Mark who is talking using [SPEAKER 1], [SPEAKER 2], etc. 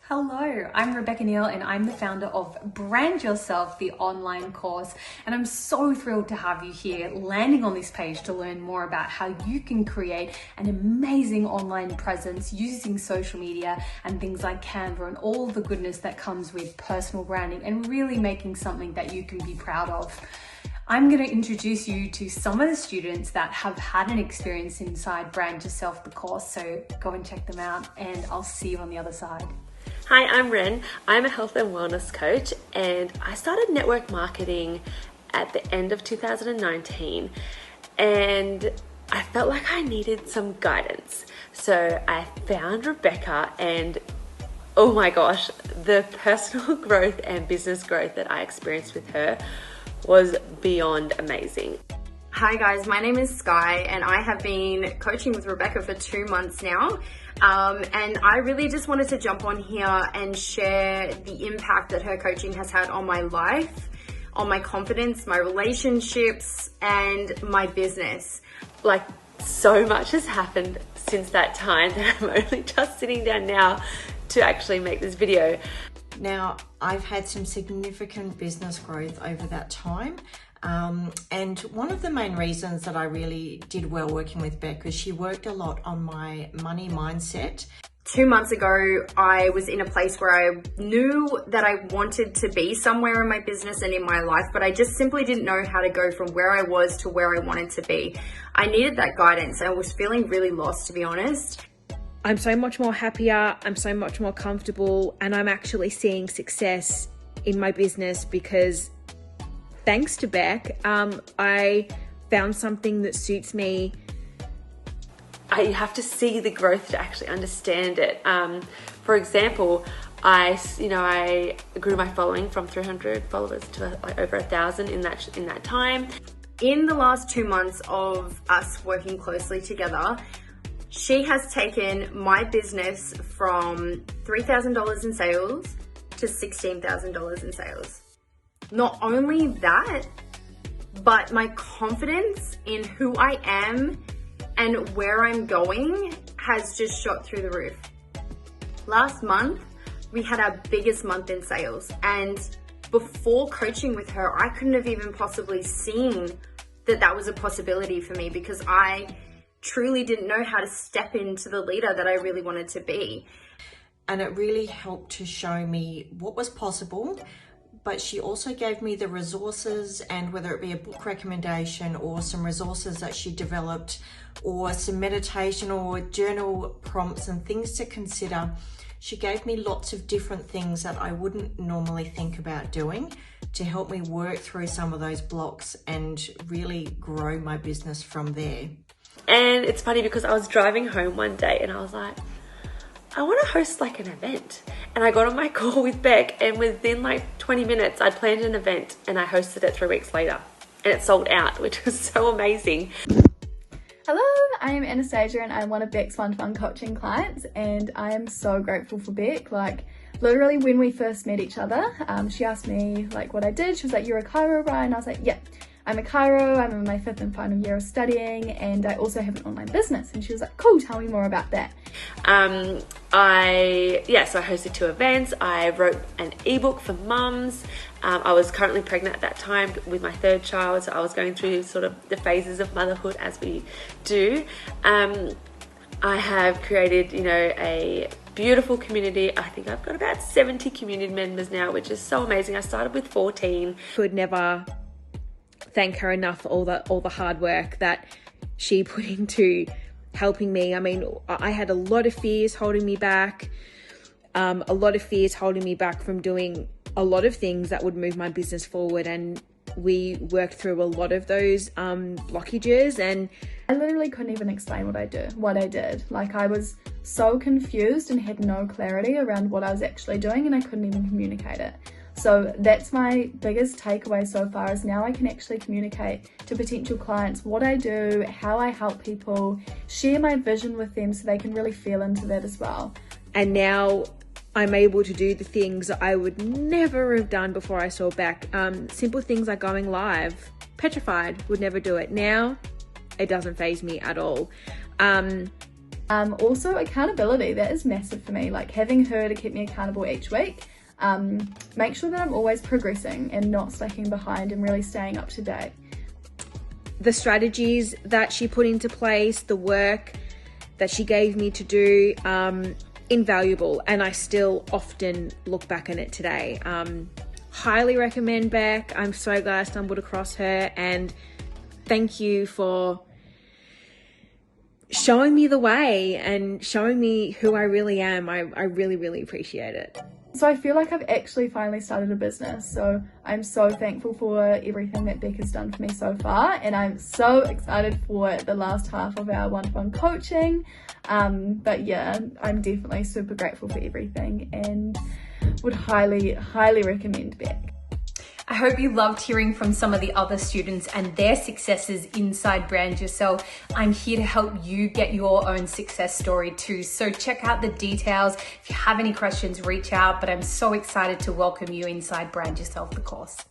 [SPEAKER 1] Hello, I'm Rebecca Neal and I'm the founder of Brand Yourself, the online course. And I'm so thrilled to have you here landing on this page to learn more about how you can create an amazing online presence using social media and things like Canva and all the goodness that comes with personal branding and really making something that you can be proud of. I'm going to introduce you to some of the students that have had an experience inside Brand Yourself, the course. So go and check them out and I'll see you on the other side.
[SPEAKER 2] Hi, I'm Ren. I'm a health and wellness coach and I started network marketing at the end of 2019 and I felt like I needed some guidance. So I found Rebecca and oh my gosh, the personal growth and business growth that I experienced with her was beyond amazing.
[SPEAKER 3] Hi guys, my name is Sky and I have been coaching with Rebecca for 2 months now. And I really just wanted to jump on here and share the impact that her coaching has had on my life, on my confidence, my relationships, and my business.
[SPEAKER 2] Like, so much has happened since that time that I'm only just sitting down now to actually make this video.
[SPEAKER 4] Now, I've had some significant business growth over that time. And one of the main reasons that I really did well working with Beck is she worked a lot on my money mindset.
[SPEAKER 3] 2 months ago, I was in a place where I knew that I wanted to be somewhere in my business and in my life, but I just simply didn't know how to go from where I was to where I wanted to be. I needed that guidance. I was feeling really lost, to be honest.
[SPEAKER 5] I'm so much more happier, I'm so much more comfortable, and I'm actually seeing success in my business because thanks to Beck, I found something that suits me.
[SPEAKER 2] You have to see the growth to actually understand it. For example, I grew my following from 300 followers to like over 1,000 in that time.
[SPEAKER 3] In the last 2 months of us working closely together, she has taken my business from $3,000 in sales to $16,000 in sales. Not only that, but my confidence in who I am and where I'm going has just shot through the roof. Last month, we had our biggest month in sales, and before coaching with her, I couldn't have even possibly seen that that was a possibility for me because I truly didn't know how to step into the leader that I really wanted to be.
[SPEAKER 4] And it really helped to show me what was possible, but she also gave me the resources, and whether it be a book recommendation or some resources that she developed or some meditation or journal prompts and things to consider. She gave me lots of different things that I wouldn't normally think about doing to help me work through some of those blocks and really grow my business from there.
[SPEAKER 2] And it's funny because I was driving home one day and I was like, I want to host like an event. And I got on my call with Beck and within like 20 minutes, I'd planned an event and I hosted it 3 weeks later and it sold out, which was so amazing.
[SPEAKER 6] Hello, I am Anastasia and I'm one of Beck's one-to-one coaching clients, and I am so grateful for Beck. Like, literally when we first met each other, she asked me like what I did. She was like, "You're a chiro, right?" And I was like, "Yeah, I'm a chiro, I'm in my 5th and final year of studying, and I also have an online business." And she was like, "Cool, tell me more about that."
[SPEAKER 2] So I hosted 2 events. I wrote an ebook for mums. I was currently pregnant at that time with my 3rd child, so I was going through sort of the phases of motherhood as we do. I have created, a beautiful community. I think I've got about 70 community members now, which is so amazing. I started with 14.
[SPEAKER 5] Could never thank her enough for all the hard work that she put into helping me. I mean, I had a lot of fears holding me back, from doing a lot of things that would move my business forward, and we worked through a lot of those blockages. And
[SPEAKER 6] I literally couldn't even explain what I did. Like, I was so confused and had no clarity around what I was actually doing, and I couldn't even communicate it. So that's my biggest takeaway so far, is now I can actually communicate to potential clients what I do, how I help people, share my vision with them so they can really feel into that as well.
[SPEAKER 5] And now I'm able to do the things that I would never have done before I saw Beck. Simple things like going live. Petrified, would never do it. Now, it doesn't faze me at all.
[SPEAKER 6] Also accountability, that is massive for me, like having her to keep me accountable each week. Make sure that I'm always progressing and not slacking behind and really staying up to date.
[SPEAKER 5] The strategies that she put into place, the work that she gave me to do, invaluable, and I still often look back on it today. Highly recommend Beck. I'm so glad I stumbled across her, and thank you for showing me the way and showing me who I really am. I really, really appreciate it.
[SPEAKER 6] So I feel like I've actually finally started a business, so I'm so thankful for everything that Beck has done for me so far, and I'm so excited for the last half of our one-to-one coaching. But yeah, I'm definitely super grateful for everything and would highly, highly recommend Beck.
[SPEAKER 1] I hope you loved hearing from some of the other students and their successes inside Brand Yourself. I'm here to help you get your own success story too. So check out the details. If you have any questions, reach out, but I'm so excited to welcome you inside Brand Yourself, the course.